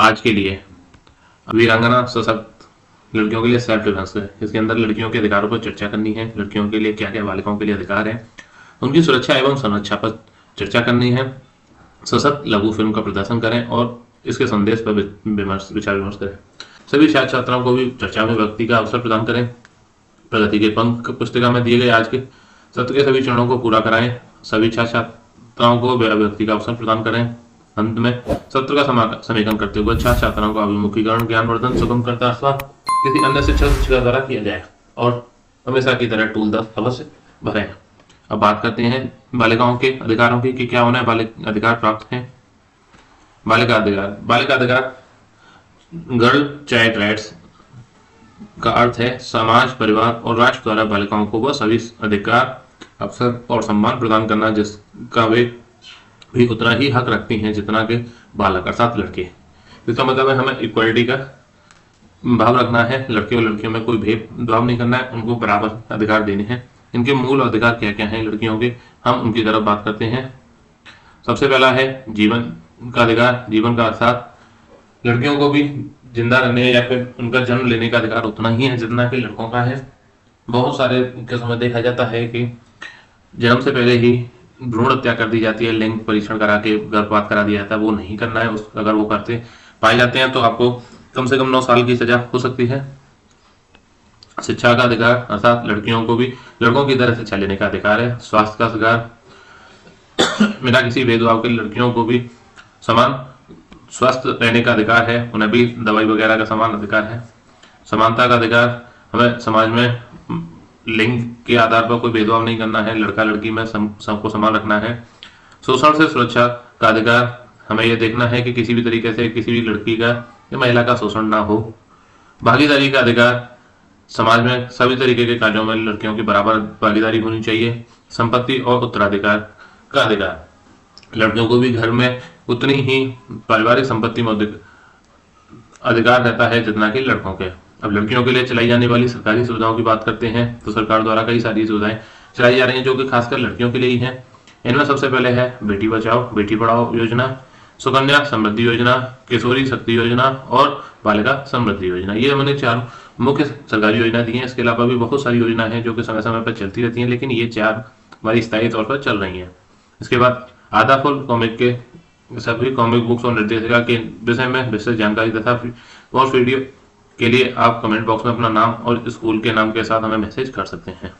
आज के लिए वीरांगना सशक्त लड़कियों के लिए सेल्फ डिफेंस है। इसके अंदर लड़कियों के अधिकारों पर चर्चा करनी है, लड़कियों के लिए क्या क्या बालिकाओं के लिए अधिकार है, उनकी सुरक्षा एवं संरक्षा पर चर्चा करनी है। सशक्त लघु फिल्म का प्रदर्शन करें और इसके संदेश पर विचार विमर्श करें। सभी छात्र छात्राओं को भी चर्चा में व्यक्ति का अवसर प्रदान करें। प्रगति के पंख पुस्तिका में दिए गए आज के सत्र के सभी चरणों को पूरा कराएं। सभी छात्र छात्राओं को व्यक्ति का अवसर प्रदान करें। अंत में सत्र का समीकरण करते हुए छात्र छात्राओं का अभिमुखीकरण, ज्ञानवर्धन, सुगमकर्ता अथवा किसी अन्य शिक्षक द्वारा किया जाए और हमेशा की तरह टूल 10 अवश्य भरें। अब बात करते हैं बालिकाओं के अधिकारों की कि क्या उन्हें बालिक अधिकार प्राप्त हैं। बालिका अधिकार गर्ल चाइल्ड राइट्स का अर्थ है समाज, परिवार और राष्ट्र द्वारा बालिकाओं को वह सभी अधिकार, अवसर और सम्मान प्रदान करना जिसका वे भी उतना ही हक रखती हैं जितना कि बालक अर्थात लड़के। इसका मतलब है हमें इक्वलिटी का भाव रखना है, लड़के और लड़कियों में कोई भेदभाव नहीं करना है, उनको बराबर अधिकार देने हैं। इनके मूल अधिकार क्या क्या हैं लड़कियों के, हम उनकी तरफ बात करते हैं। सबसे पहला है जीवन का अधिकार। जीवन का अर्थात लड़कियों को भी जिंदा रहने या फिर उनका जन्म लेने का अधिकार उतना ही है जितना कि लड़कों का है। बहुत सारे केसों में देखा जाता है कि जन्म से पहले ही भ्रूण हत्या कर दी जाती है, लिंग परीक्षण करा के गर्भपात करा दिया जाता है, वो नहीं करना है। अगर वो करते पाए जाते हैं तो आपको कम से कम 9 साल की सजा हो सकती है। शिक्षा का अधिकार अर्थात लड़कियों को भी लड़कों की तरह शिक्षा लेने का अधिकार है। स्वास्थ्य का अधिकार बिना किसी भेदभाव के लड़कियों को भी समान स्वस्थ रहने का अधिकार है, उन्हें भी दवाई वगैरह का समान अधिकार है। समानता का अधिकार, हमें समाज में लिंग के आधार पर कोई भेदभाव नहीं करना है, लड़का लड़की में सबको समान रखना है। शोषण से सुरक्षा का अधिकार, हमें यह देखना है कि किसी भी तरीके से किसी भी लड़की का या महिला का शोषण ना हो। भागीदारी का अधिकार, समाज में सभी तरीके के कार्यों में लड़कियों की बराबर भागीदारी होनी चाहिए। संपत्ति और उत्तराधिकार का अधिकार, लड़कियों को भी घर में उतनी ही पारिवारिक संपत्ति में अधिकार रहता है जितना कि लड़कों के। अब लड़कियों के लिए चलाई जाने वाली सरकारी सुविधाओं की बात करते हैं तो सरकार द्वारा कई सारी सुविधाएं चलाई जा रही हैं जो कि खासकर लड़कियों के लिए ही हैं। इनमें सबसे पहले है बेटी बचाओ बेटी पढ़ाओ योजना, सुकन्या समृद्धि योजना, किशोरी शक्ति योजना और बालिका समृद्धि योजना। ये हमने 4 मुख्य सरकारी योजना दी हैं। इसके अलावा भी बहुत सारी योजना है जो कि समय समय पर चलती रहती हैं, लेकिन ये 4 हमारी स्थायी तौर पर चल रही हैं। इसके बाद आधा फुल कॉमिक के सभी कॉमिक बुक्स और निर्देशिका के विषय में विस्तृत जानकारी तथा और वीडियो के लिए आप कमेंट बॉक्स में अपना नाम और स्कूल के नाम के साथ हमें मैसेज कर सकते हैं।